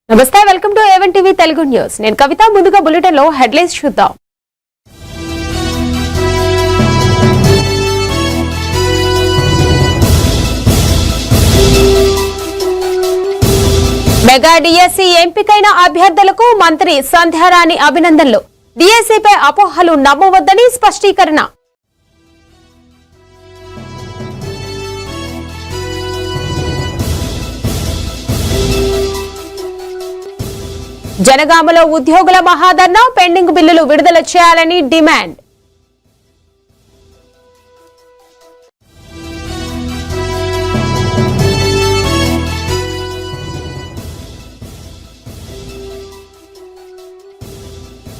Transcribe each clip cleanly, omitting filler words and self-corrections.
నమస్తే welcome to A1 TV Telugu news నేను కవిత ముందుగా బులెటిన్ లో హెడ్లైన్స్ చూద్దాం మెగా డిఎస్సి ఎంపికైన అభ్యర్థులకు మంత్రి సంధ్యారాణి అభినందనలు డిఎస్సిపై అపోహలు నమ్మవద్దని స్పష్టీకరణ జనగామలో ఉద్యోగుల మహాధర్నా పెండింగ్ బిల్లులు విడుదల చేయాలని డిమాండ్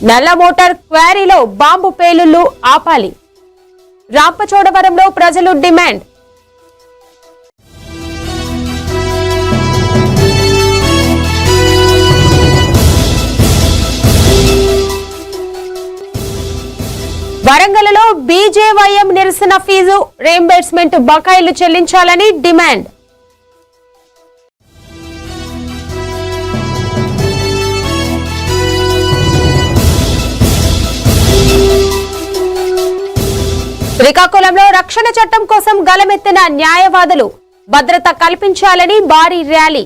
నల్ల మోటార్ క్వారీలో బాంబు పేలుళ్లు ఆపాలి రాంపచోడవరంలో ప్రజలు డిమాండ్ వరంగల్లో బీజేవైఎం నిరసన ఫీజు రీయింబర్స్మెంట్ బకాయిలు చెల్లించాలని డిమాండ్ శ్రీకాకుళంలో రక్షణ చట్టం కోసం గలమెత్తిన న్యాయవాదులు భద్రత కల్పించాలని భారీ ర్యాలీ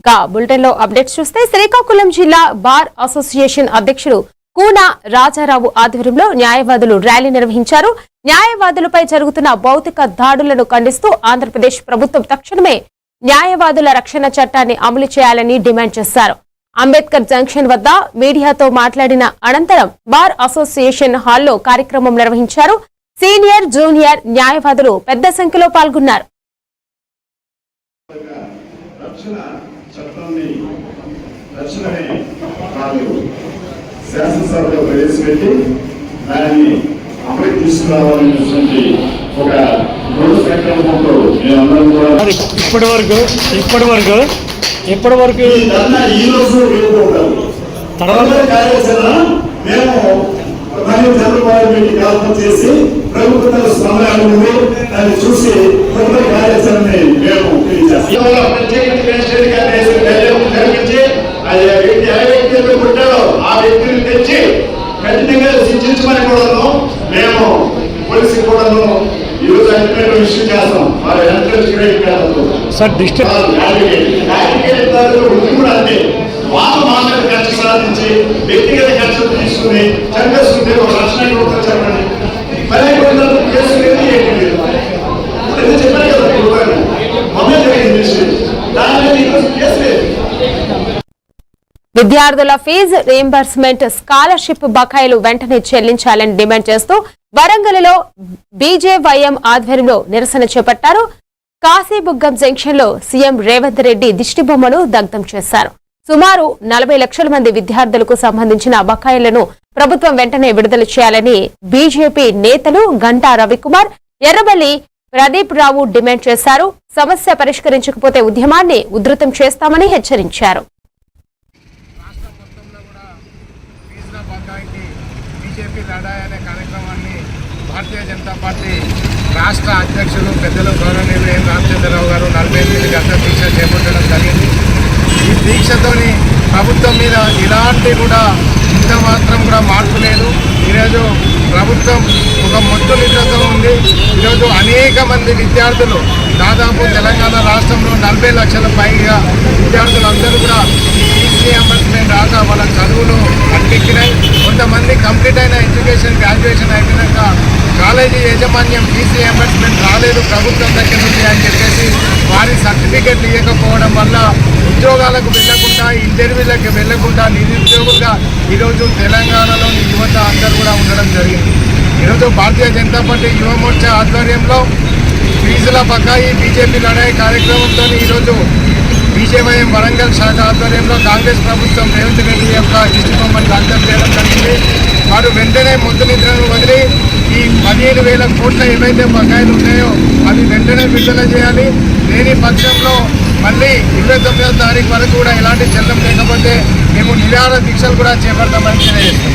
ఇక బులెటిన్ లో అప్డేట్స్ చూస్తే శ్రీకాకుళం జిల్లా బార్ అసోసియేషన్ అధ్యక్షుడు కూన రాజారావు ఆధ్వర్యంలో న్యాయవాదులు ర్యాలీ నిర్వహించారు. న్యాయవాదులపై జరుగుతున్న భౌతిక దాడులను ఖండిస్తూ ఆంధ్రప్రదేశ్ ప్రభుత్వం తక్షణమే న్యాయవాదుల రక్షణ చట్టాన్ని అమలు చేయాలని డిమాండ్ చేశారు. అంబేద్కర్ జంక్షన్ వద్ద మీడియాతో మాట్లాడిన అనంతరం బార్ అసోసియేషన్ హాల్లో కార్యక్రమం నిర్వహించారు. సీనియర్ జూనియర్ న్యాయవాదులు పెద్ద సంఖ్యలో పాల్గొన్నారు. శాసనసభలో ప్రవేశపెట్టి దాన్ని అమలు తీసుకురావాలనేటువంటి ఒక దృఢ సంకల్పంతో మేమందరం కూడా ఇప్పటి వరకు ఈ రోజు తర్వాత కార్యాచరణ మేము మరియు చంద్రబాబు రెడ్డి కల్పన చేసి ప్రభుత్వ స్పందన ఉంది దాన్ని చూసి తదుపరి కార్యాచరణని మేము పుట్టారో ఆ వ్యక్తిని తెచ్చి ఖచ్చితంగా శిక్షించమని కూడాను మేము పోలీసులు కూడాను ఈరోజు అల్టిమేట్ ఇష్యూ చేస్తాం. వారు సార్ డిస్ట్రిక్ట్ కూడా అంతే వాళ్ళు మానవ ఖర్చు సాధించి వ్యక్తిగత ఖర్చు తీసుకుని చంపేస్తుంటే ఒక రక్షణ కూడా చెప్పండి మరి కేసు లేదు ఏంటి లేదు ఇప్పుడు ఎందుకు చెప్పారు కదా మమ్మల్ని జరిగింది దాని మీద ఈరోజు కేసు లేదు. విద్యార్థుల ఫీజు రీయింబర్స్మెంట్ స్కాలర్షిప్ బకాయిలు వెంటనే చెల్లించాలని డిమాండ్ చేస్తూ వరంగల్లో బీజేవైఎం ఆధ్వర్యంలో నిరసన చేపట్టారు. కాశీబుగ్గం జంక్షన్ లో సీఎం రేవంత్ రెడ్డి దిష్టిబొమ్మను దగ్ధం చేశారు. సుమారు 40 లక్షల మంది విద్యార్థులకు సంబంధించిన బకాయిలను ప్రభుత్వం వెంటనే విడుదల చేయాలని బీజేపీ నేతలు గంటా రవికుమార్, ఎర్రబల్లి ప్రదీప్ రావు డిమాండ్ చేశారు. సమస్య పరిష్కరించకపోతే ఉద్యమాన్ని ఉధృతం చేస్తామని హెచ్చరించారు. బీజేపీ లడాయి అనే కార్యక్రమాన్ని భారతీయ జనతా పార్టీ రాష్ట్ర అధ్యక్షులు పెద్దలు గౌరవనీయులు ఎన్ రామచంద్రరావు గారు 48 గంటల దీక్ష చేపట్టడం జరిగింది. ఈ దీక్షతోని ప్రభుత్వం మీద ఇలాంటి కూడా ఇంత మాత్రం కూడా మార్పు లేదు. ఈరోజు ప్రభుత్వం ఒక మొత్తం నిద్రతో ఉంది. ఈరోజు అనేక మంది విద్యార్థులు దాదాపు తెలంగాణ రాష్ట్రంలో 40 లక్షల పైగా విద్యార్థులందరూ కూడా ఈసీ ఎంబర్స్మెంట్ రాక వాళ్ళ చదువులు అట్టెక్కినాయి. కొంతమంది కంప్లీట్ అయిన ఎడ్యుకేషన్ గ్రాడ్యుయేషన్ అయిపోయినాక కాలేజీ యాజమాన్యం ఈసీ ఎంబర్స్మెంట్ రాలేదు ప్రభుత్వం దగ్గర నుంచి అని చెప్పేసి వారి సర్టిఫికెట్లు ఇవ్వకపోవడం వల్ల ఉద్యోగాలకు వెళ్లకుండా ఇంటర్వ్యూలకు వెళ్లకుండా నిరుద్యోగులుగా ఈరోజు తెలంగాణలోని యువత అందరూ కూడా ఉండడం జరిగింది. ఈరోజు భారతీయ జనతా పార్టీ యువ మోర్చా ఆధ్వర్యంలో ఫీజుల బకాయి బీజేపీ లడాయి కార్యక్రమంతో ఈరోజు బీజేవైఎం వరంగల్ శాఖ ఆధ్వర్యంలో కాంగ్రెస్ ప్రభుత్వం రేవంత్ రెడ్డి యొక్క దిష్టిబొమ్మను దగ్ధం చేయడం జరిగింది. వారు వెంటనే మొద్దు నిద్రను వదిలి ఈ 15,000 కోట్ల ఏవైతే బకాయిలు ఉన్నాయో అవి వెంటనే విడుదల చేయాలి. లేని పక్షంలో మళ్ళీ 29వ తారీఖు వరకు కూడా ఎలాంటి చెల్లం లేకపోతే మేము నిరాహార దీక్షలు కూడా చేపడతామని తెలియజేస్తాం.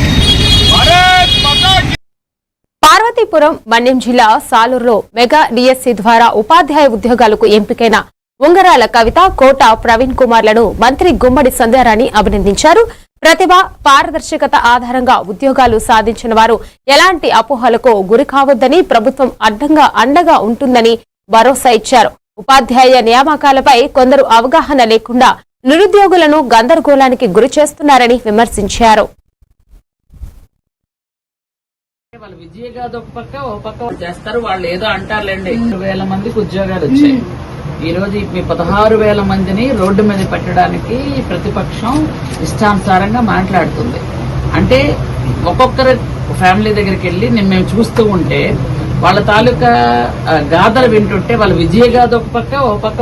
పార్వతీపురం మన్యం జిల్లా సాలూరులో మెగా డిఎస్సి ద్వారా ఉపాధ్యాయ ఉద్యోగాలకు ఎంపికైన ఉంగరాల కవిత, కోట ప్రవీణ్ కుమార్లను మంత్రి గుమ్మడి సంధ్యారాణి అభినందించారు. ప్రతిభ, పారదర్శకత ఆధారంగా ఉద్యోగాలు సాధించిన వారు ఎలాంటి అపోహలకు గురి కావద్దని ప్రభుత్వం అండగా ఉంటుందని భరోసా ఇచ్చారు. ఉపాధ్యాయ నియామకాలపై కొందరు అవగాహన లేకుండా నిరుద్యోగులను గందరగోళానికి గురి చేస్తున్నారని విమర్శించారు. వాళ్ళు విజయగాది ఒక పక్క చేస్తారు, వాళ్ళు ఏదో అంటారులేండి. 2,000 మందికి ఉద్యోగాలు వచ్చాయి. ఈ రోజు మీ 16,000 మందిని రోడ్డు మీద పెట్టడానికి ప్రతిపక్షం ఇష్టానుసారంగా మాట్లాడుతుంది. అంటే ఒక్కొక్కరు ఫ్యామిలీ దగ్గరికి వెళ్ళి మేము చూస్తూ ఉంటే వాళ్ళ తాలూకా గాథలు వింటుంటే వాళ్ళ విజయగాది ఒక పక్క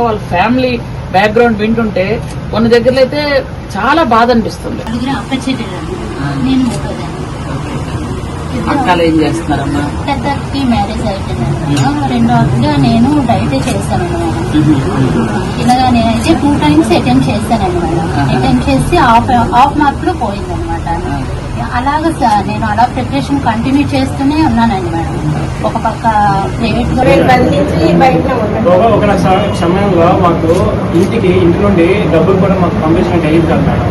వాళ్ళ ఫ్యామిలీ బ్యాక్గ్రౌండ్ వింటుంటే కొన్ని దగ్గరలో అయితే చాలా బాధ అనిపిస్తుంది. అక్కలు ఏం చేస్తున్నారమ్మా? పెద్దకి మ్యారేజ్ అయిపోయిందన్నమాట. రెండో అక్కగా నేను డైట్ చేస్తాను అన్నమాట. ఇలాగా నేనైతే 2 times అటెంప్ట్ చేస్తానన్నమాట. అటెంప్ట్ చేసి హాఫ్ మార్క్ లో పోయిందనమాట. అలాగా నేను అలా ప్రిపరేషన్ కంటిన్యూ చేస్తూనే ఉన్నానండి మేడం. ఒక పక్క ప్రైవేట్ ఒక సమయంలో మాకు ఇంటి నుండి డబ్బులు కూడా మాకు పంపించినట్టు అయ్యింది కదా మేడం.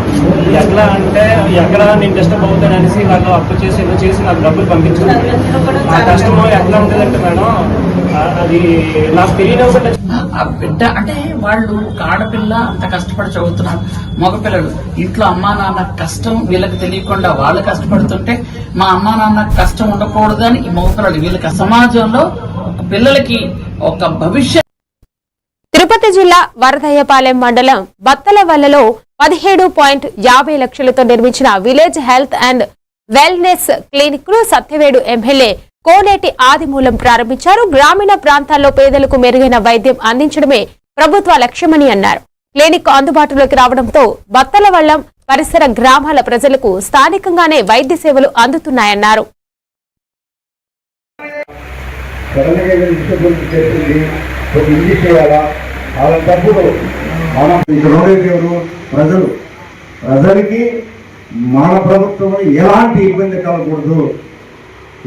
ఎట్లా అంటే ఎక్కడ నేను డిస్టర్బ్ అవుతాను అనేసి వాళ్ళు అప్పు చేసి నాకు డబ్బులు పంపించారు. ఆ కష్టం ఎట్లా ఉంటుందంటే మేడం, అది నాకు తెలియదు. ఆ బిడ్డ అంటే వాళ్ళు ఆడపిల్ల అంత కష్టపడి చదువుతున్నారు, మగపిల్లలు ఇంట్లో అమ్మా నాన్న కష్టం వీళ్ళకి తెలియకుండా వాళ్ళు కష్టపడుతుంటే మా అమ్మా నాన్న కష్టం ఉండకూడదు అని ఈ మగపిల్లలు వీళ్ళకి సమాజంలో పిల్లలకి ఒక భవిష్యత్. తిరుపతి జిల్లా వరదయ్యపాలెం మండలం బత్తలవల్లలో 17.50 లక్షలతో నిర్మించిన village health and wellness clinic ను సత్యవేడు ఎమ్మెల్యే కోనేటి ఆదిమూలం ప్రారంభించారు. గ్రామీణ ప్రాంతాల్లో పేదలకు మెరుగైన వైద్యం అందించడమే ప్రభుత్వ లక్ష్యమని అన్నారు. క్లినిక్ అందుబాటులోకి రావడంతో బత్తలవల్లం పరిసర గ్రామాల ప్రజలకు స్థానికంగానే వైద్య సేవలు అందుతున్నాయన్నారు. ప్రజలకి మన ప్రభుత్వం ఎలాంటి ఇబ్బంది కలగకూడదు.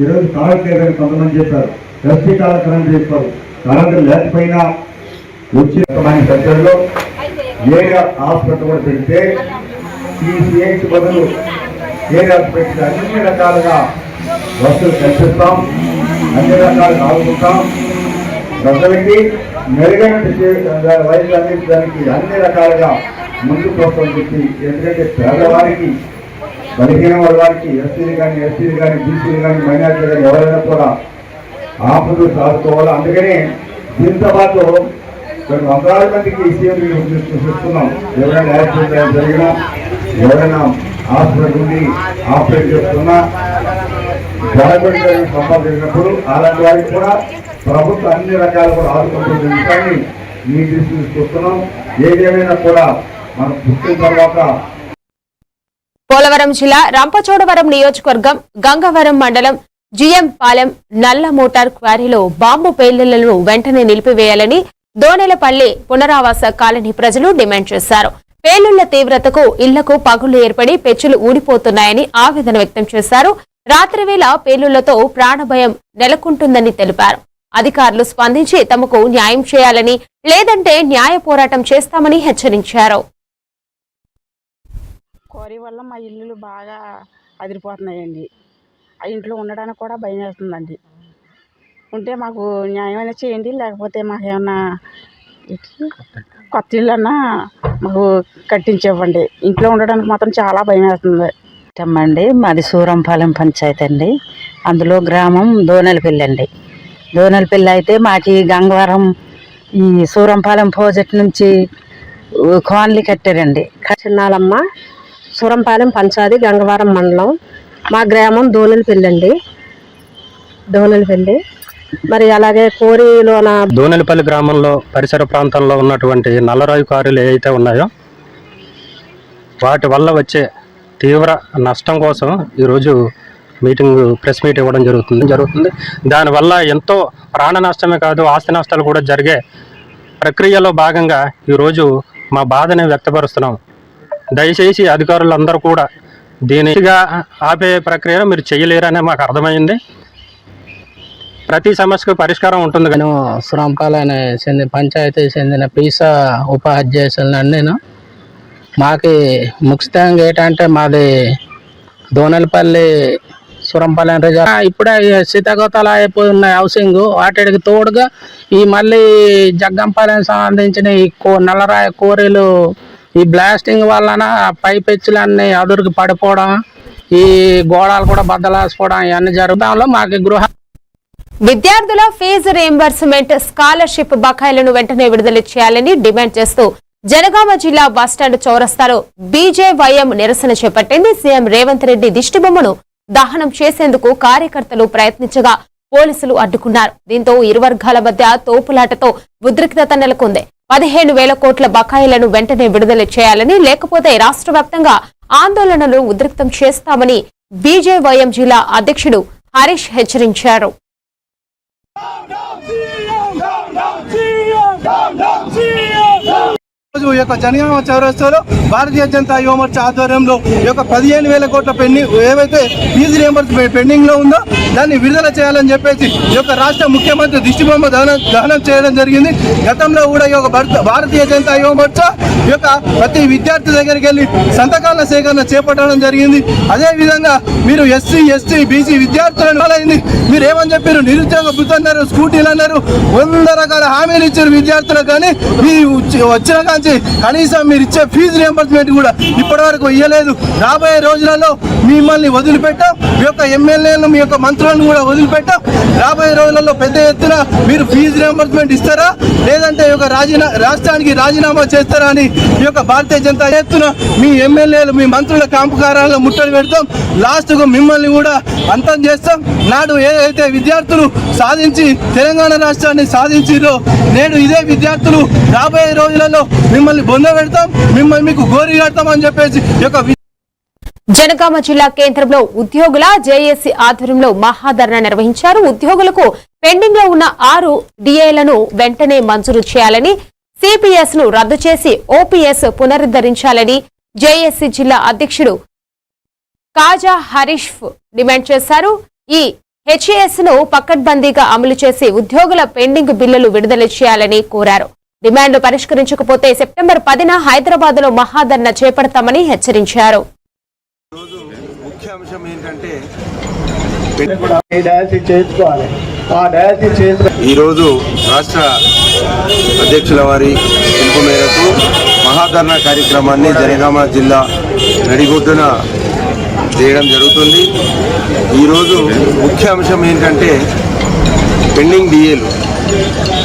ఈరోజు కరెంట్ లేదని కొంతమంది చెప్పారు, ఎస్టీ కాల కరెంట్ చెప్పారు. కరెంట్ లేకపోయినా వచ్చే దగ్గరలో ఏరియా హాస్పిటల్ కూడా పెడితే ఈ సిఐసి బదులు ఏరియా పెట్టి అన్ని రకాలుగా వస్తువులు కల్పిస్తాం, అన్ని రకాలుగా ఆదుకుంటాం. ప్రజలకి మెరుగైన వైద్యులు అందించడానికి అన్ని రకాలుగా ముందుకు వస్తామని చెప్పి, ఎందుకంటే పేదవారికి బలహీన వర్గానికి ఎస్సీలు కానీ బీసీలు కానీ మైనార్టీలు కానీ ఎవరైనా కూడా ఆపదలు సాధుకోవాలి. అందుకని దీంతో పాటు కొన్ని వందలాది మందికి ఈ సీఎం చూస్తున్నాం. ఎవరైనా యాక్సిడెంట్ జరిగినా, ఎవరైనా హాస్పిటల్ ఉండి ఆపరేట్ చేస్తున్నా, గవర్నమెంట్ సంపాదించినప్పుడు అలాంటి వారికి కూడా ప్రభుత్వం అన్ని రకాలు కూడా ఆదుకుంటున్న విషయాన్ని మీ దృష్టి తీసుకొస్తున్నాం. ఏదేమైనా కూడా మనం పుట్టిన తర్వాత పోలవరం జిల్లా రంపచోడవరం నియోజకవర్గం గంగవరం మండలం జిఎం పాలెం నల్ల మోటార్ క్వారీలో బాంబు పేలుళ్లను వెంటనే నిలిపివేయాలని దోనెలపల్లి పునరావాస కాలనీ ప్రజలు డిమాండ్ చేశారు. పేలుళ్ల తీవ్రతకు ఇళ్లకు పగుళ్లు ఏర్పడి పెచ్చులు ఊడిపోతున్నాయని ఆవేదన వ్యక్తం చేశారు. రాత్రివేళ పేలుళ్లతో ప్రాణభయం నెలకొంటుందని తెలిపారు. అధికారులు స్పందించి తమకు న్యాయం చేయాలని, లేదంటే న్యాయ పోరాటం చేస్తామని హెచ్చరించారు. కోరి వల్ల మా ఇల్లులు బాగా అదిరిపోతున్నాయండి. ఆ ఇంట్లో ఉండడానికి కూడా భయం వేస్తుందండి. ఉంటే మాకు న్యాయమైనా చేయండి, లేకపోతే మాకేమన్నా కొత్త ఇల్లు అన్నా మాకు కట్టించివ్వండి. ఇంట్లో ఉండడానికి మాత్రం చాలా భయం వేస్తుంది. అండి మాది సూరంపాలెం పంచాయతీ అండి. అందులో గ్రామం దోనెలపల్లి అండి. దోనెలపల్లి అయితే మాకు గంగవరం ఈ సూరంపాలెం ప్రాజెక్ట్ నుంచి కాలనీ కట్టారండి. చిన్నాలమ్మ, సూరంపాలెం పంచాయతీ, గంగవరం మండలం. మా గ్రామం దోనెలపల్లి అండి. దోనెలపల్లి మరి అలాగే కోరిలోన దోనెలపల్లి గ్రామంలో పరిసర ప్రాంతాల్లో ఉన్నటువంటి నల్లరాయి కారులు ఏవైతే ఉన్నాయో వాటి వల్ల వచ్చే తీవ్ర నష్టం కోసం ఈరోజు ప్రెస్ మీట్ ఇవ్వడం జరుగుతుంది. దానివల్ల ఎంతో ప్రాణ నష్టమే కాదు, ఆస్తి నష్టాలు కూడా జరిగే ప్రక్రియలో భాగంగా ఈరోజు మా బాధని వ్యక్తపరుస్తున్నాం. దయచేసి అధికారులందరూ కూడా దీనిగా ఆపే ప్రక్రియను మీరు చేయలేరనే మాకు అర్థమైంది. ప్రతి సమస్యకు పరిష్కారం ఉంటుంది. నేను సురంపాలనే పంచాయతీ చెందిన పీసా ఉపాధ్యాయులను నేను మాకు ముఖ్యంగా ఏంటంటే మాది దోనలపల్లి సురంపాలెం రిజర్వ్ ఇప్పుడే శీతాగోతాలు అయిపోయి ఉన్నాయి హౌసింగ్. వాటికి తోడుగా ఈ మళ్ళీ జగ్గంపాలెం సంబంధించిన ఈ నల్లరాయి కోరీలు ఈ బ్లాస్టింగ్ వలన పైపెచ్చులన్నీ అదురుకి పడిపోవడం, ఈ గోడలు కూడా బద్దలాసిపోవడం ఇవన్నీ జరగడంలో మాకు విద్యార్థుల ఫీజు రీయింబర్స్మెంట్ స్కాలర్షిప్ బకాయిలను వెంటనే విడుదల చేయాలని డిమాండ్ చేస్తూ జనగామ జిల్లా బస్టాండ్ చౌరస్తాలో బీజేవైఎం నిరసన చేపట్టింది. సీఎం రేవంత్ రెడ్డి దిష్టిబొమ్మను దహనం చేసేందుకు కార్యకర్తలు ప్రయత్నించగా పోలీసులు అడ్డుకున్నారు. దీంతో ఇరు వర్గాల మధ్య తోపులాటతో ఉద్రిక్తత నెలకొంది. 15,000 కోట్ల బకాయిలను వెంటనే విడుదల చేయాలని, లేకపోతే రాష్ట్ర వ్యాప్తంగా ఆందోళనలు ఉద్రిక్తం చేస్తామని బీజేవైఎం జిల్లా అధ్యక్షుడు హరీష్ హెచ్చరించారు. ఈ యొక్క జనగామ చౌరస్తాలో భారతీయ జనతా యువ మోర్చా ఆధ్వర్యంలో ఈ యొక్క 15,000 కోట్ల ఏవైతే ఫీజు రియంబర్స్మెంట్ పెండింగ్ లో ఉందో దాన్ని విడుదల చేయాలని చెప్పేసి ఈ యొక్క రాష్ట్ర ముఖ్యమంత్రి దిష్టిబొమ్మ దహనం చేయడం జరిగింది. గతంలో కూడా ఈ యొక్క భారతీయ జనతా యువ మోర్చా ఈ యొక్క ప్రతి విద్యార్థి దగ్గరికి వెళ్ళి సంతకాల సేకరణ చేపట్టడం జరిగింది. అదే విధంగా మీరు ఎస్సీ, ఎస్టీ, బీసీ విద్యార్థులను అయింది. మీరు ఏమని చెప్పారు? నిరుద్యోగ భృతి అన్నారు, స్కూటీలు అన్నారు, 100 రకాల హామీలు ఇచ్చారు విద్యార్థులకు. కానీ వచ్చిన కాంచి కనీసం మీరు ఇచ్చే ఫీజు రియంబర్స్మెంట్ కూడా ఇప్పటి వరకు ఇవ్వలేదు. రాబోయే రోజులలో మిమ్మల్ని వదిలిపెట్టాం, మీ యొక్క ఎమ్మెల్యేలను, మీ యొక్క మంత్రులను కూడా వదిలిపెట్టాం. రాబోయే రోజులలో పెద్ద ఎత్తున మీరు ఫీజు రియంబర్స్మెంట్ ఇస్తారా, లేదంటే ఈ యొక్క రాష్ట్రానికి రాజీనామా చేస్తారా అని ఈ యొక్క భారతీయ జనతా ఎత్తున మీ ఎమ్మెల్యేలు, మీ మంత్రుల క్యాంపు కార్యాలయంలో ముట్టడి పెడతాం. లాస్ట్కు మిమ్మల్ని కూడా అంతం చేస్తాం. నాడు ఏదైతే విద్యార్థులు సాధించి తెలంగాణ రాష్ట్రాన్ని సాధించిరో, నేడు ఇదే విద్యార్థులు రాబోయే రోజులలో మిమ్మల్ని బొంద పెడతాం, మీకు గోరి కడతామని చెప్పేసి జనగామ జిల్లా కేంద్రంలో ఉద్యోగుల జేఏసీ ఆధ్వర్యంలో మహాధర్నా నిర్వహించారు. ఉద్యోగులకు పెండింగ్ లో ఉన్న 6 డిఏలను వెంటనే మంజూరు చేయాలని, సిపిఎస్ ను రద్దు చేసి ఓపీఎస్ పునరుద్ధరించాలని జేఏసీ జిల్లా అధ్యక్షుడు కాజా హరీష్ డిమాండ్ చేశారు. ఈ హెచ్ఏఎస్ ను పకడ్బందీగా అమలు చేసి ఉద్యోగుల పెండింగ్ బిల్లులు విడుదల చేయాలని కోరారు. డిమాండ్లు పరిష్కరించకపోతే సెప్టెంబర్ 10న హైదరాబాద్ లో మహాధర్నా చేపడతామని హెచ్చరించారు. ముఖ్య అంశం ఏంటంటే ఈరోజు రాష్ట్ర అధ్యక్షుల వారి పిలుపు మేరకు మహాధర్నా కార్యక్రమాన్ని జనగామ జిల్లా నడిగొడ్డున చేయడం జరుగుతుంది. ఈరోజు ముఖ్య అంశం ఏంటంటే పెండింగ్ డిఏలు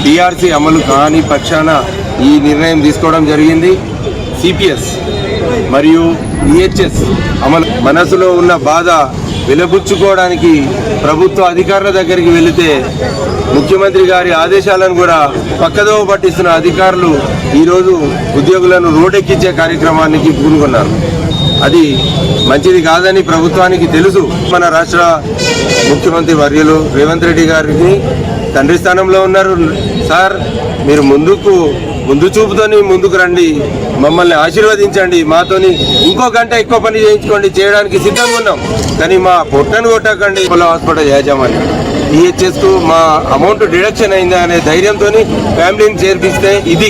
డిఆర్సీ అమలు కాని పక్షాన ఈ నిర్ణయం తీసుకోవడం జరిగింది. సిపిఎస్ మరియు ఈహెచ్ఎస్ అమలు మనసులో ఉన్న బాధ వెలబుచ్చుకోవడానికి ప్రభుత్వ అధికారుల దగ్గరికి వెళితే ముఖ్యమంత్రి గారి ఆదేశాలను కూడా పక్కదోవ పట్టిస్తున్న అధికారులు ఈరోజు ఉద్యోగులను రోడ్డెక్కించే కార్యక్రమానికి పూనుకున్నారు. అది మంచిది కాదని ప్రభుత్వానికి తెలుసు. మన రాష్ట్ర ముఖ్యమంత్రి వర్యులు రేవంత్ రెడ్డి గారికి తండ్రి స్థానంలో ఉన్నారు. సార్, మీరు ముందు చూపుతోని ముందుకు రండి, మమ్మల్ని ఆశీర్వదించండి, మాతోని ఇంకో గంట ఎక్కువ పని చేయించుకోండి, చేయడానికి సిద్ధంగా ఉన్నాం. కానీ మా పొట్టను కొట్టకండి. హాస్పిటల్ యాజమాన్యం ఈహెచ్ఎస్కు మా అమౌంట్ డిడక్షన్ అయిందా అనే ధైర్యంతో ఫ్యామిలీని చేర్పిస్తే ఇది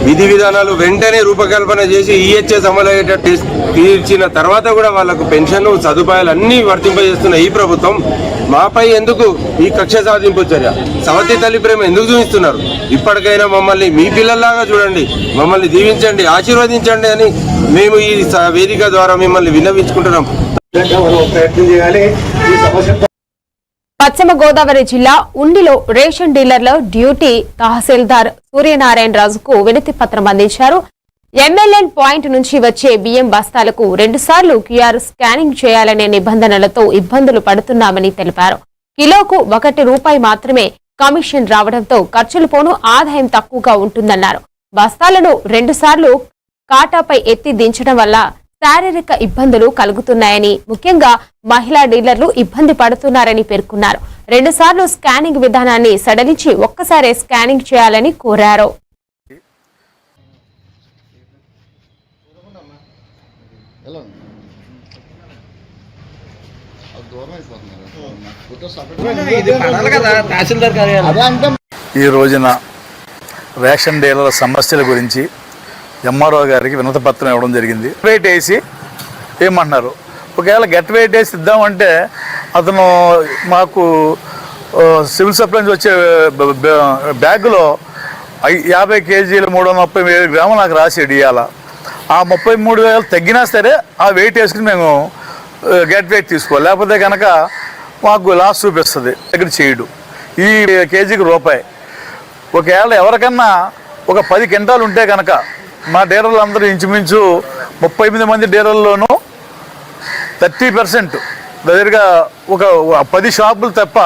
విధి విధానాలు వెంటనే రూపకల్పన చేసి ఈహెచ్ఎస్ అమలు అయ్యేటట్టు తీర్చిన తర్వాత కూడా వాళ్లకు పెన్షన్ సదుపాయాలు అన్నీ వర్తింపజేస్తున్న ఈ ప్రభుత్వం మాపై ఎందుకు ఈ కక్ష సాధింపు చర్య, సవతి తల్లి ప్రేమ ఎందుకు చూపిస్తున్నారు? ఇప్పటికైనా మమ్మల్ని మీ పిల్లల్లాగా చూడండి, మమ్మల్ని దీవించండి, ఆశీర్వదించండి అని మేము ఈ వేదిక ద్వారా మిమ్మల్ని విన్నవించుకుంటున్నాం. ప్రయత్నం చేయాలి. ఈ సమస్య పశ్చిమ గోదావరి జిల్లా ఉండిలో రేషన్ డీలర్ల డ్యూటీ తహసీల్దార్ సూర్యనారాయణ రాజుకు వినతి పత్రం అందించారు. ఎంఎల్ఎన్ పాయింట్ నుంచి వచ్చే బియ్యం బస్తాలకు 2 సార్లు క్యూఆర్ స్కానింగ్ చేయాలనే నిబంధనలతో ఇబ్బందులు పడుతున్నామని తెలిపారు. కిలోకు ₹1 మాత్రమే కమిషన్ రావడంతో ఖర్చులు పోను, ఆదాయం తక్కువగా ఉంటుందన్నారు. బస్తాలను 2 సార్లు కాటాపై ఎత్తి దించడం వల్ల శారీరక ఇబ్బందులు కలుగుతున్నాయని, ముఖ్యంగా మహిళా డీలర్లు ఇబ్బంది పడుతున్నారని పేర్కొన్నారు. 2 సార్లు స్కానింగ్ విధానాన్ని సడలించి ఒక్కసారే స్కానింగ్ చేయాలని కోరారు. ఈ రోజున రేషన్ డీలర్ల సమస్యల గురించి ఎంఆర్ఓ గారికి వినతి పత్రం ఇవ్వడం జరిగింది. వెయిట్ వేసి ఏమంటున్నారు, ఒకవేళ గెట్ వెయిట్ వేసి ఇద్దామంటే అతను మాకు సివిల్ సప్లై నుంచి వచ్చే బ్యాగులో 50 కేజీలు 337 గ్రాములు నాకు రాసాడు ఇవాళ. ఆ 33,000 తగ్గినా సరే ఆ వెయిట్ వేసుకుని మేము గెట్ వెయిట్ తీసుకోవాలి, లేకపోతే కనుక మాకు లాస్ చూపిస్తుంది. దగ్గర చేయడు ఈ కేజీకి రూపాయి. ఒకవేళ ఎవరికన్నా ఒక 10 క్వింటాలు ఉంటే కనుక మా డీలర్లు అందరూ ఇంచుమించు 38 మంది డీలర్లోనూ 30% దగ్గరగా ఒక 10 షాపులు తప్ప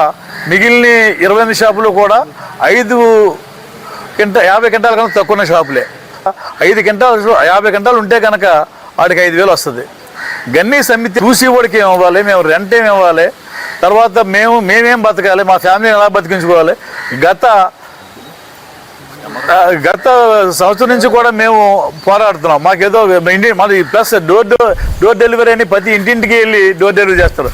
మిగిలిన 28 షాపులు కూడా 50 క్వింటాల కన్నా తక్కువ షాపులే. 5 క్వింటాలు 50 క్వింటాలు ఉంటే కనుక వాడికి 5,000 వస్తుంది. గన్నీ సమితి చూసి వాడికి ఏమి ఇవ్వాలి, మేము రెంట్ ఏమి ఇవ్వాలి, తర్వాత మేమేం బతకాలి, మా ఫ్యామిలీని ఎలా బతికించుకోవాలి. గత సంవత్సరం నుంచి కూడా మేము పోరాడుతున్నాం. మాకేదో మాది ప్లస్ డోర్ డెలివరీ అని ప్రతి ఇంటింటికి వెళ్ళి డోర్ డెలివరీ చేస్తారు.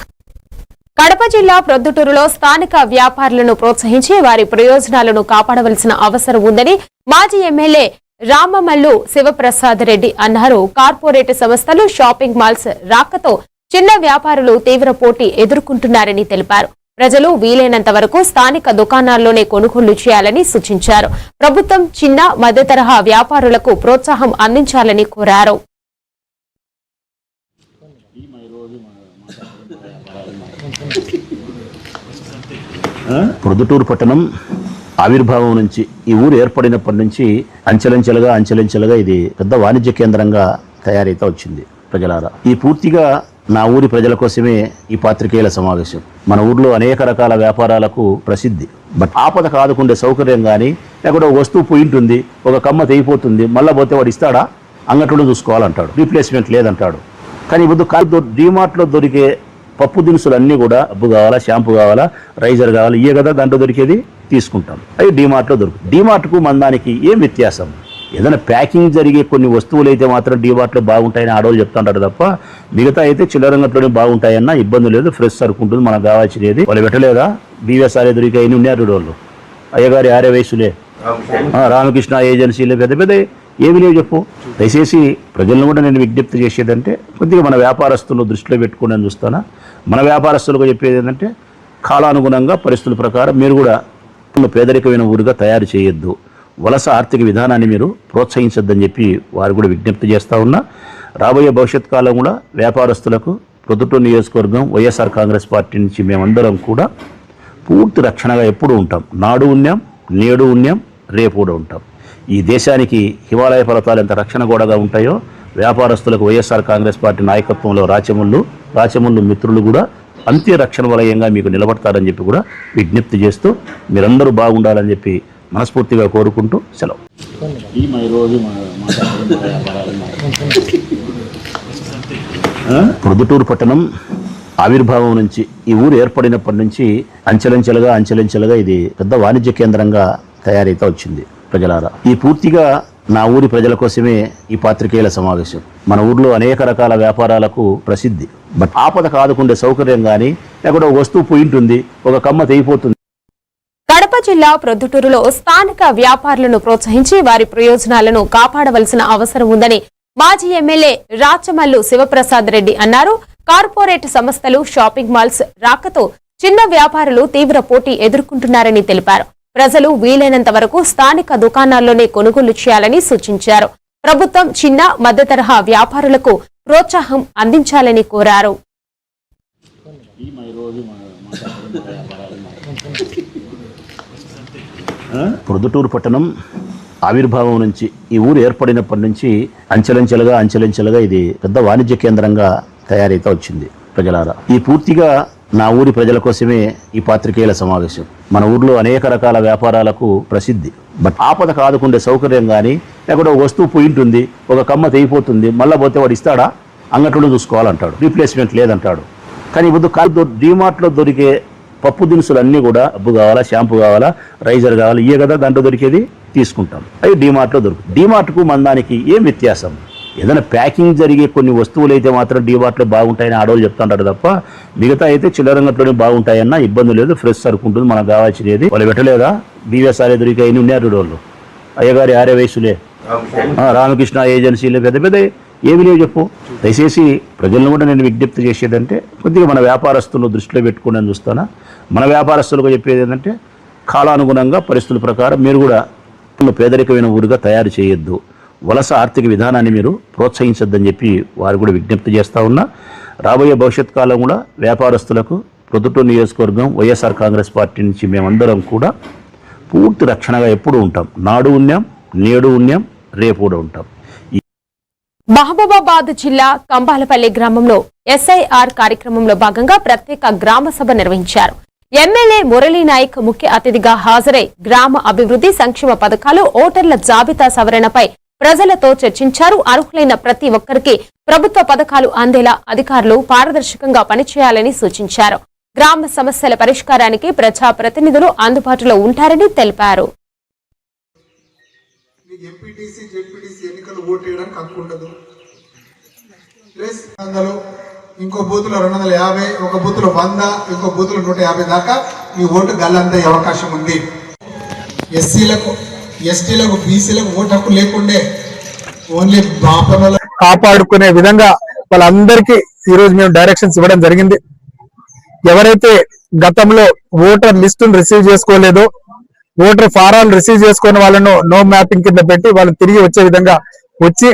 కడప జిల్లా ప్రొద్దుటూరులో స్థానిక వ్యాపారులను ప్రోత్సహించి వారి ప్రయోజనాలను కాపాడవలసిన అవసరం ఉందని మాజీ ఎమ్మెల్యే రామమల్లు శివప్రసాద్ రెడ్డి అన్నారు. కార్పొరేట్ సంస్థలు, షాపింగ్ మాల్స్ రాకతో చిన్న వ్యాపారులు తీవ్ర పోటీ ఎదుర్కొంటున్నారని తెలిపారు. ప్రజలు వీలైనంత వరకు స్థానిక దుకాణాల్లోనే కొనుగోళ్లు చేయాలని సూచించారు. ప్రభుత్వం చిన్న మధ్యతరహా వ్యాపారులకు ప్రోత్సాహం అందించాలని కోరారు. ప్రొద్దుటూరు పట్టణం ఆవిర్భావం నుంచి ఈ ఊరు ఏర్పడినప్పటి నుంచి అంచెలంచెలుగా ఇది పెద్ద వాణిజ్య కేంద్రంగా తయారైతే వచ్చింది. ప్రజలారా, ఈ పూర్తిగా నా ఊరి ప్రజల కోసమే ఈ పాత్రికేయుల సమావేశం. మన ఊర్లో అనేక రకాల వ్యాపారాలకు ప్రసిద్ధి. బట్ ఆపద కాదుకుండే సౌకర్యం కానీ, లేకపోతే వస్తువు పోయింటుంది, ఒక కమ్మ తెగిపోతుంది, మళ్ళీ పోతే వాడు ఇస్తాడా, అంగట్లో చూసుకోవాలంటాడు, రీప్లేస్మెంట్ లేదంటాడు. కానీ ఇప్పుడు డీమార్ట్లో దొరికే పప్పు దినుసులు అన్నీ కూడా అబ్బు కావాలా, షాంపూ కావాలా, రైజర్ కావాలా, ఇవే కదా దాంట్లో దొరికేది, తీసుకుంటాం. అవి డీమార్ట్లో దొరుకుతుంది. డీమార్ట్కు మందానికి ఏం వ్యత్యాసం? ఏదైనా ప్యాకింగ్ జరిగే కొన్ని వస్తువులు అయితే మాత్రం డీమార్ట్లో బాగుంటాయని ఆడవాళ్ళు చెప్తుంటారు తప్ప, మిగతా అయితే చిల్లరంగట్లోనే బాగుంటాయన్న ఇబ్బంది లేదు. ఫ్రెష్ సరుకు ఉంటుంది, మనకు కావాల్సినది. వాళ్ళు పెట్టలేదా బీవీఎస్ఆర్ఏ దొరికాయని ఉన్నారు వాళ్ళు, అయ్యగారి ఆర్య వయసులే, రామకృష్ణ ఏజెన్సీలే, పెద్ద పెద్ద ఏమి లేవు చెప్పు. దయచేసి ప్రజలను కూడా నేను విజ్ఞప్తి చేసేదంటే కొద్దిగా మన వ్యాపారస్తులు దృష్టిలో పెట్టుకోవడం చూస్తానా. మన వ్యాపారస్తులకు చెప్పేది ఏంటంటే కాలానుగుణంగా పరిస్థితుల ప్రకారం మీరు కూడా పేదరికమైన ఊరుగా తయారు చేయొద్దు, వలస ఆర్థిక విధానాన్ని మీరు ప్రోత్సహించొద్దని చెప్పి వారు కూడా విజ్ఞప్తి చేస్తూ ఉన్నా. రాబోయే భవిష్యత్ కాలం కూడా వ్యాపారస్తులకు ప్రొద్దుటూరు నియోజకవర్గం వైఎస్ఆర్ కాంగ్రెస్ పార్టీ నుంచి మేమందరం కూడా పూర్తి రక్షణగా ఎప్పుడూ ఉంటాం. నాడు ఉన్నాం, నేడు ఉన్నాం, రేపు కూడా ఉంటాం. ఈ దేశానికి హిమాలయ పర్వతాలు ఎంత రక్షణ గోడగా ఉంటాయో వ్యాపారస్తులకు వైఎస్ఆర్ కాంగ్రెస్ పార్టీ నాయకత్వంలో రాచముళ్ళు మిత్రులు కూడా అంతే రక్షణ వలయంగా మీకు నిలబడతారని చెప్పి కూడా విజ్ఞప్తి చేస్తూ మీరందరూ బాగుండాలని చెప్పి మనస్ఫూర్తిగా కోరుకుంటూ సెలవు. ప్రొద్దుటూరు పట్టణం ఆవిర్భావం నుంచి ఈ ఊరు ఏర్పడినప్పటి నుంచి అంచెలంచెలుగా ఇది పెద్ద వాణిజ్య కేంద్రంగా తయారైతే వచ్చింది. ప్రజలారా, ఈ పూర్తిగా నా ఊరి ప్రజల కోసమే ఈ పాత్రికేయుల సమావేశం. మన ఊర్లో అనేక రకాల వ్యాపారాలకు ప్రసిద్ధి. బట్ ఆపద కాదుకుండే సౌకర్యం కానీ, లేకపోతే వస్తువు పోయింటుంది, ఒక కమ్మ తెగిపోతుంది. కడప జిల్లా ప్రొద్దుటూరులో స్థానిక వ్యాపారులను ప్రోత్సహించి వారి ప్రయోజనాలను కాపాడవలసిన అవసరం ఉందని మాజీ ఎమ్మెల్యే రాచమల్లు శివప్రసాద్ రెడ్డి అన్నారు. కార్పొరేట్ సంస్థలు, షాపింగ్ మాల్స్ రాకతో చిన్న వ్యాపారులు తీవ్ర పోటీ ఎదుర్కొంటున్నారని తెలిపారు. ప్రజలు వీలైనంత వరకు స్థానిక దుకాణాల్లోనే కొనుగోలు చేయాలని సూచించారు. ప్రభుత్వం చిన్న మధ్యతరహా వ్యాపారులకు ప్రోత్సాహం అందించాలని కోరారు. ప్రొద్దుటూరు పట్టణం ఆవిర్భావం నుంచి ఈ ఊరు ఏర్పడినప్పటి నుంచి అంచెలంచెలుగా ఇది పెద్ద వాణిజ్య కేంద్రంగా తయారైతే వచ్చింది. ప్రజలారా, ఈ పూర్తిగా నా ఊరి ప్రజల కోసమే ఈ పాత్రికేయుల సమావేశం. మన ఊర్లో అనేక రకాల వ్యాపారాలకు ప్రసిద్ధి. బట్ ఆపద కాదుకుండే సౌకర్యం కానీ, లేకపోతే వస్తువు పోయింటుంది, ఒక కమ్మ తెగిపోతుంది, మళ్ళీ పోతే వాడు ఇస్తాడా, అంగట్లో చూసుకోవాలంటాడు, రీప్లేస్మెంట్ లేదంటాడు. కానీ ఇప్పుడు డీమార్ట్లో దొరికే పప్పు దినుసులు అన్నీ కూడా అబ్బు కావాలా, షాంపూ కావాలా, రైజర్ కావాలా, ఇవే కదా దాంట్లో దొరికేది, తీసుకుంటాం. అవి డీమార్ట్లో దొరుకుతుంది. డీమార్ట్కు మందానికి ఏం వ్యత్యాసం? ఏదైనా ప్యాకింగ్ జరిగే కొన్ని వస్తువులు అయితే మాత్రం డీమార్ట్లో బాగుంటాయని ఆడవాళ్ళు చెప్తుంటారు తప్ప మిగతా అయితే చిల్లరంగట్లోనే బాగుంటాయన్న ఇబ్బంది లేదు. ఫ్రెష్ సరుకు ఉంటుంది, మనకు కావాల్సినది. వాళ్ళు పెట్టలేదా బీవీఎస్ఆర్ ఎదురుగా ఎన్ని ఉన్నారు వాళ్ళు, అయ్యగారి ఆర్య వయసులే, రామకృష్ణ ఏజెన్సీలు పెద్ద పెద్ద ఏమి లేవు చెప్పు. దయచేసి ప్రజలను కూడా నేను విజ్ఞప్తి చేసేదంటే కొద్దిగా మన వ్యాపారస్తులను దృష్టిలో పెట్టుకుని చూస్తానా. మన వ్యాపారస్తులకు చెప్పేది ఏంటంటే కాలానుగుణంగా పరిస్థితుల ప్రకారం మీరు కూడా పేదరికమైన ఊరుగా తయారు చేయొద్దు, వలస ఆర్థిక విధానాన్ని మీరు ప్రోత్సహించొద్దని చెప్పి వారు కూడా విజ్ఞప్తి చేస్తూ ఉన్నా. రాబోయే భవిష్యత్ కాలం కూడా వ్యాపారస్తులకు ప్రొద్దుటూరు నియోజకవర్గం వైఎస్ఆర్ కాంగ్రెస్ పార్టీ నుంచి మేమందరం కూడా పూర్తి రక్షణగా ఎప్పుడూ ఉంటాం. నాడు ఉన్నాం, నేడు ఉన్నాం, రేపు కూడా ఉంటాం. మహబూబాబాద్ జిల్లా కంబాలపల్లి గ్రామంలో ఎస్ఐఆర్ కార్యక్రమంలో భాగంగా ప్రత్యేక గ్రామ సభ నిర్వహించారు. ఎమ్మెల్యే మురళీ నాయక్ ముఖ్య అతిథిగా హాజరై గ్రామ అభివృద్ధి సంక్షేమ పథకాలు, ఓటర్ల జాబితా సవరణపై ప్రజలతో చర్చించారు. అర్హులైన ప్రతి ఒక్కరికి ప్రభుత్వ పథకాలు అందేలా అధికారులు పారదర్శకంగా పనిచేయాలని సూచించారు. గ్రామ సమస్యల పరిష్కారానికి ప్రజాప్రతినిధులు అందుబాటులో ఉంటారని తెలిపారు. ఎంపీటీసీ జెడ్పీటీసీ ఎన్నికలు ఓటు వేయడానికి హక్కు ఉండదు. ప్లస్ ఇంకో బూతులో 250, ఒక బూతులో 100, ఇంకో బూతులో 150 దాకా ఈ ఓటు గల్లందే అవకాశం ఉంది. ఎస్సీలకు, ఎస్టీలకు, బీసీలకు ఓటు హక్కు లేకుండే ఓన్లీ బాపనలో కాపాడుకునే విధంగా వాళ్ళందరికీ ఈరోజు మేము డైరెక్షన్స్ ఇవ్వడం జరిగింది. ఎవరైతే గతంలో ఓటర్ లిస్టును రిసీవ్ చేసుకోలేదో, ఓటర్ ఫారాలు రిసీవ్ చేసుకుని వాళ్ళను నో మ్యాపింగ్ కింద పెట్టి వాళ్ళు తిరిగి వచ్చే విధంగా వచ్చి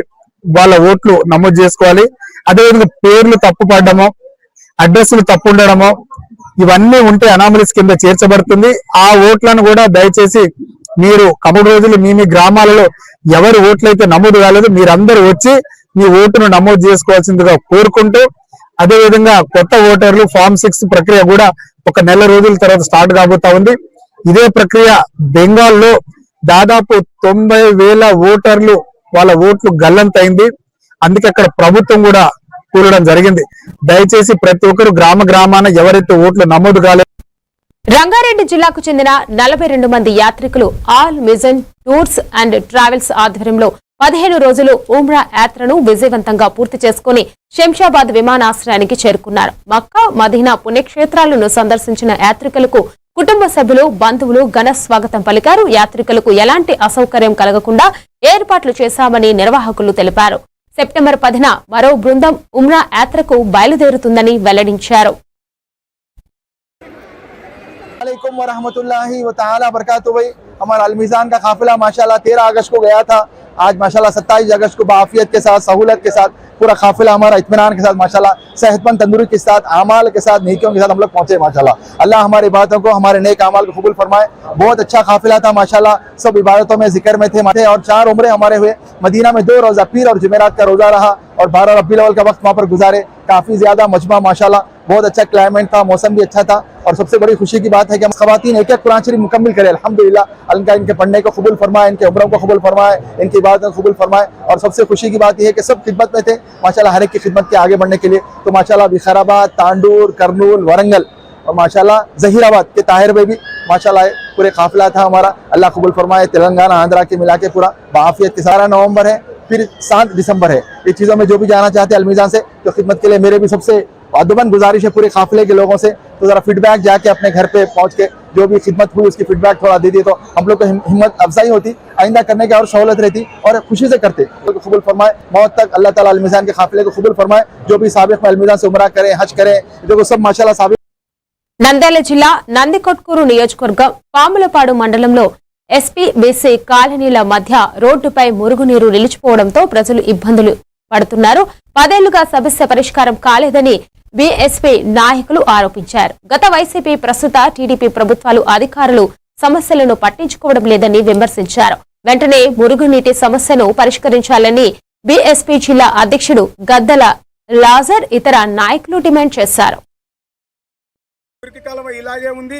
వాళ్ళ ఓట్లు నమోదు చేసుకోవాలి. అదేవిధంగా పేర్లు తప్పు పడ్డమో, అడ్రస్లు తప్పు ఉండడమో ఇవన్నీ ఉంటే అనామలీస్ కింద చేర్చబడుతుంది. ఆ ఓట్లను కూడా దయచేసి మీరు కబడి రోజులు మీ గ్రామాలలో ఎవరి ఓట్లయితే నమోదు కాలేదు మీరందరూ వచ్చి మీ ఓటును నమోదు చేసుకోవాల్సిందిగా కోరుకుంటూ, అదేవిధంగా కొత్త ఓటర్లు ఫామ్ 6 ప్రక్రియ కూడా ఒక నెల రోజుల తర్వాత స్టార్ట్ కాబోతా ఉంది. ఇదే ప్రక్రియ బెంగాల్లో దాదాపు 90,000 ఓటర్లు వాళ్ళ ఓట్లు గల్లంతైంది. అందుకే అక్కడ ప్రభుత్వం కూడా కూలడం జరిగింది. దయచేసి ప్రతి ఒక్కరు గ్రామాన ఎవరైతే ఓట్లు నమోదు కాలేదు. రంగారెడ్డి జిల్లాకు చెందిన 42 మంది యాత్రికులు ఆల్ మిజన్ టూర్స్ అండ్ ట్రావెల్స్ ఆధ్వర్యంలో 15 రోజులు ఉమ్రా యాత్రను విజయవంతంగా పూర్తి చేసుకుని శంషాబాద్ విమానాశ్రయానికి చేరుకున్నారు. మక్కా, మదీనా పుణ్యక్షేత్రాలను సందర్శించిన యాత్రికులకు కుటుంబ సభ్యులు, బంధువులు ఘన స్వాగతం పలికారు. యాత్రికులకు ఎలాంటి అసౌకర్యం కలగకుండా ఏర్పాట్లు చేశామని నిర్వాహకులు తెలిపారు. సెప్టెంబర్ 10న మరో బృందం ఉమ్రా యాత్రకు బయలుదేరుతుందని వెల్లడించారు. वालेकुम वरहमतुल्लाहि व तआला बरकातुहू। भाई हमारा अलमीज़ान का काफिला माशाल्लाह 13 अगस्त को गया था। आज माशाल्लाह 27 अगस्त को बाफियत के साथ, सहूलत के साथ पूरा काफिला हमारा इत्मीनान के साथ माशाल्लाह सेहतमंद तंदुरुस्ती के साथ, आमाल के साथ, नेकियों के साथ हम लोग पहुंचे माशाल्लाह। अल्लाह हमारी इबादतों को, हमारे नेक आमाल को कबूल फरमाए। बहुत अच्छा काफिला था माशाल्लाह, सब इबादतों में जिक्र में थे और 4 उम्रे हमारे हुए। मदीना में 2 रोजा पीर और जुमेरात का रोजा रहा और 12 रबीउल अव्वल का वक्त वहाँ पर गुजारे। काफी ज्यादा मजमा माशाल्लाह, बहुत अच्छा क्लाइमेट था, मौसम भी अच्छा था और सबसे बड़ी खुशी की बात है कि हम खवातीन एक कुरान शरीफ मुकम्मल करें अल्हम्दुलिल्लाह। अल्लाह इनके पढ़ने को कबूल फरमाए, इनके उम्रों को कबूल फरमाए, इनकी इबादत को कबूल फरमाए। और सबसे खुशी की बात यह है कि सब खिदमत में थे माशाल्लाह, हर एक की खिदमत के आगे बढ़ने के लिए। तो माशाल्लाह विखाराबाद, तांडूर, करनूल, वरंगल और माशाल्लाह जहीराबाद के ताहिर में भी माशाल्लाह पूरे काफिला था हमारा। अल्लाह कबूल फरमाए। तेलंगाना, आंध्रा के मिला के पूरा बाफियत के सारा नवंबर है, फिर 7 दिसंबर है। ये चीज़ों में जो भी जाना चाहते हैं अलमीज़ान से तो खिदमत के लिए मेरे भी सबसे अदबन गुजारिश है पूरे काफिले के लोगों से, तो जरा फीडबैक जाके अपने घर पे पहुंच के जो भी खिदमत हुई उसकी फीडबैक थोड़ा दे दिए तो हम लोग को हिम्मत अफजाई होती, आइंदा करने की और सहूलत रहती और खुशी से करते। तो कबूल फरमाए, मौत तक अल्लाह ताला अलमीज़ान के काफिले को कबूल फरमाए। जो भी साबिक़ में अलमीज़ान से उमरा करें, हज करें, देखो सब माशाल्लाह साबिक़। నంద్యాల జిల్లా నందికొట్కూరు నియోజకవర్గం పాములపాడు మండలంలో ఎస్పీ బీసీ కాలనీల మధ్య రోడ్డుపై మురుగునీరు నిలిచిపోవడంతో ప్రజలు ఇబ్బందులు పడుతున్నారు. 10 ఏళ్లుగా సమస్య పరిష్కారం కాలేదని బీఎస్పీ నాయకులు ఆరోపించారు. గత వైసీపీ, ప్రస్తుత టీడీపీ ప్రభుత్వాలు అధికారులు సమస్యలను పట్టించుకోవడం లేదని విమర్శించారు. వెంటనే మురుగునీటి సమస్యను పరిష్కరించాలని బీఎస్పీ జిల్లా అధ్యక్షుడు గద్దల లాజర్ ఇతర నాయకులు డిమాండ్ చేశారు. కాలం ఇలాగే ఉంది,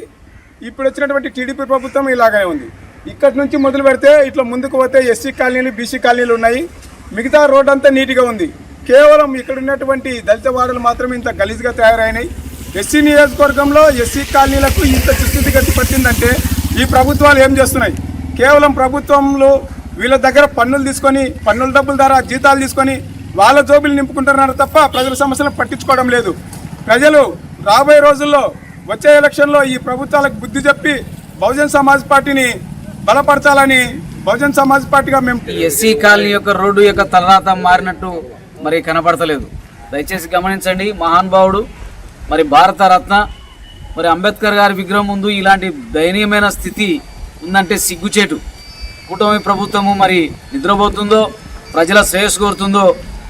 ఇప్పుడు వచ్చినటువంటి టీడీపీ ప్రభుత్వం ఇలాగే ఉంది. ఇక్కడి నుంచి మొదలు పెడితే ఇట్లా ముందుకు పోతే ఎస్సీ కాలనీలు, బీసీ కాలనీలు ఉన్నాయి. మిగతా రోడ్ అంతా నీట్గా ఉంది. కేవలం ఇక్కడ ఉన్నటువంటి దళిత వాడలు మాత్రమే ఇంత గలీజ్గా తయారైనాయి. ఎస్సీ నియోజకవర్గంలో ఎస్సీ కాలనీలకు ఇంత దుస్థితిగతి పట్టిందంటే ఈ ప్రభుత్వాలు ఏం చేస్తున్నాయి? కేవలం ప్రభుత్వంలో వీళ్ళ దగ్గర పన్నులు తీసుకొని, పన్నుల డబ్బుల ద్వారా జీతాలు తీసుకొని వాళ్ళ జోబులు నింపుకుంటున్నారు తప్ప ప్రజల సమస్యలను పట్టించుకోవడం లేదు. ప్రజలు రాబోయే రోజుల్లో వచ్చే ఎలక్షన్లో ఈ ప్రభుత్వాలకు బుద్ధి చెప్పి బహుజన్ సమాజ్ పార్టీని బలపరచాలని బహుజన్ సమాజ్ పార్టీగా మేము ఎస్సీ కాలనీ యొక్క రోడ్డు యొక్క తలరాత మారినట్టు మరి కనపడతలేదు. దయచేసి గమనించండి. మహానుభావుడు మరి భారత రత్న మరి అంబేద్కర్ గారి విగ్రహం ముందు ఇలాంటి దయనీయమైన స్థితి ఉందంటే సిగ్గుచేటు. కూటమి ప్రభుత్వము మరి నిద్రపోతుందో ప్రజల శ్రేయస్సు కోరుతుందో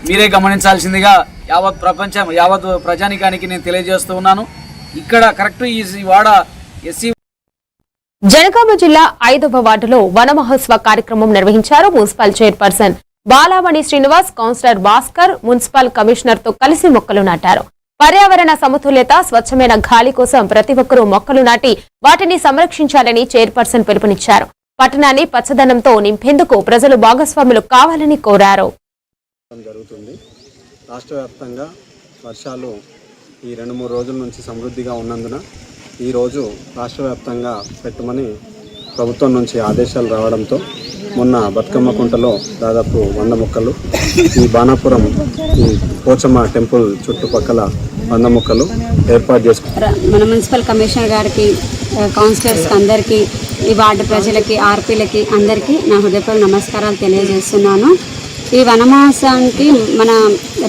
మీరే గమనించాల్సిందిగా యావత్ ప్రపంచం యావత్ ప్రజానికానికి నేను తెలియజేస్తూ ఉన్నాను. ఇక్కడ కరెక్ట్ ఈ వాడ ఎస్సీ జనగామ జిల్లా 5వ వార్డులో వన మహోత్సవ కార్యక్రమం నిర్వహించారు. Municipal chairperson Balamani Srinivas, councillor Bhaskar municipal commissioner తో కలిసి మొక్కలు నాటారు. పర్యావరణ సమతుల్యత, స్వచ్ఛమైన గాలి కోసం ప్రతి ఒక్కరూ మొక్కలు నాటి వాటిని సంరక్షించాలని చైర్పర్సన్ పిలుపునిచ్చారు. పట్టణాన్ని పచ్చదనంతో నింపేందుకు ప్రజలు భాగస్వాములు కావాలని కోరారు. జరుగుతుంది. రాష్ట్ర వ్యాప్తంగా వర్షాలు ఈ 2-3 రోజుల నుంచి సమృద్ధిగా ఉన్నందున ఈరోజు రాష్ట్ర వ్యాప్తంగా పెట్టమని ప్రభుత్వం నుంచి ఆదేశాలు రావడంతో మొన్న బతుకమ్మ కుంటలో దాదాపు 100 మొక్కలు, ఈ బాణాపురం ఈ పోచమ్మ టెంపుల్ చుట్టుపక్కల 100 మొక్కలు ఏర్పాటు చేసుకున్నారు. మన మున్సిపల్ కమిషనర్ గారికి, కౌన్సిలర్స్ అందరికీ, ఈ వార్డు ప్రజలకి, ఆర్పీలకి అందరికీ నా హృదయపూర్వక నమస్కారాలు తెలియజేస్తున్నాను. ఈ వనమహోత్సవానికి మన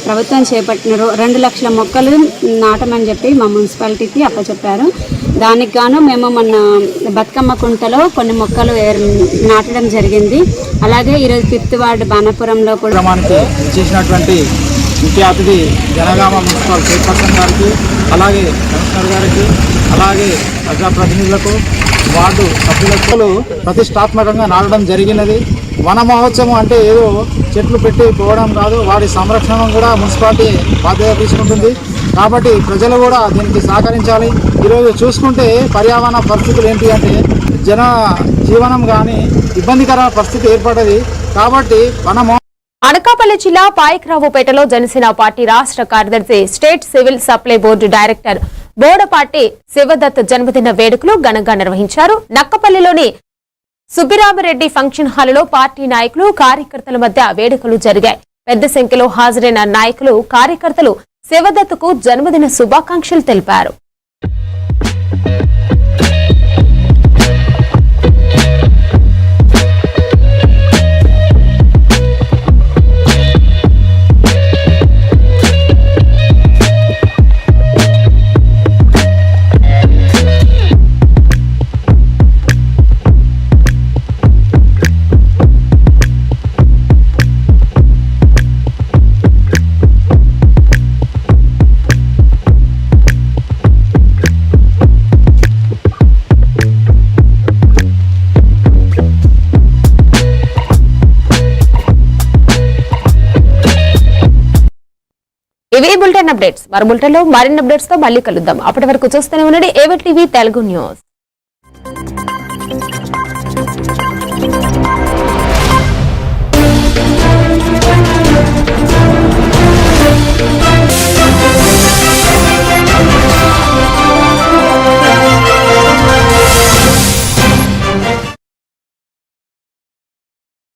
ప్రభుత్వం చేపట్టిన 2 లక్షల మొక్కలు నాటమని చెప్పి మా మున్సిపాలిటీకి అప్పచెప్పారు. దానికి గాను మేము మన బతుకమ్మ కుంటలో కొన్ని మొక్కలు నాటడం జరిగింది. అలాగే ఈరోజు 5th వార్డు బాణాపురంలో కూడా చేసినటువంటి ముఖ్య అతిథి జనగామ మున్సిపల్ చైర్పర్సన్ గారికి, అలాగే కమిషనర్ గారికి, అలాగే ప్రజాప్రతినిధులకు, వార్డు సభ్యులకు ప్రతిష్టాత్మకంగా నాటడం జరిగినది. వన మహోత్సవం అంటే ఏదో చెట్లు పెట్టి పోవడం కాదు, వాటి సంరక్షణ కూడా మున్సిపాలిటీ బాధ్యత తీసుకుంటుంది. కాబట్టి ప్రజలు కూడా దీనికి సహకరించాలి. ఈరోజు చూసుకుంటే పర్యావరణ పరిస్థితులు ఏంటి అంటే జన జీవనం కానీ ఇబ్బందికర పరిస్థితి ఏర్పడ్డది. కాబట్టి అనకాపల్లి జిల్లా పాయకరావుపేటలో జనసేన పార్టీ రాష్ట్ర కార్యదర్శి, state civil supply board director Bodapati Shivdatt జన్మదిన వేడుకలు ఘనంగా నిర్వహించారు. నక్కపల్లిలోని సుబ్బిరామిరెడ్డి ఫంక్షన్ హాలులో పార్టీ నాయకులు, కార్యకర్తల మధ్య వేడుకలు జరిగాయి. పెద్ద సంఖ్యలో హాజరైన నాయకులు, కార్యకర్తలు శివదత్తుకు జన్మదిన శుభాకాంక్షలు తెలిపారు. ఇవే బులెటిన్ అప్డేట్స్. మరో బులెటిన్ లో మరిన్ని అప్డేట్స్ తో మళ్ళీ కలుద్దాం. అప్పటి వరకు చూస్తూనే ఉండండి ఏవన్ టీవీ తెలుగు న్యూస్.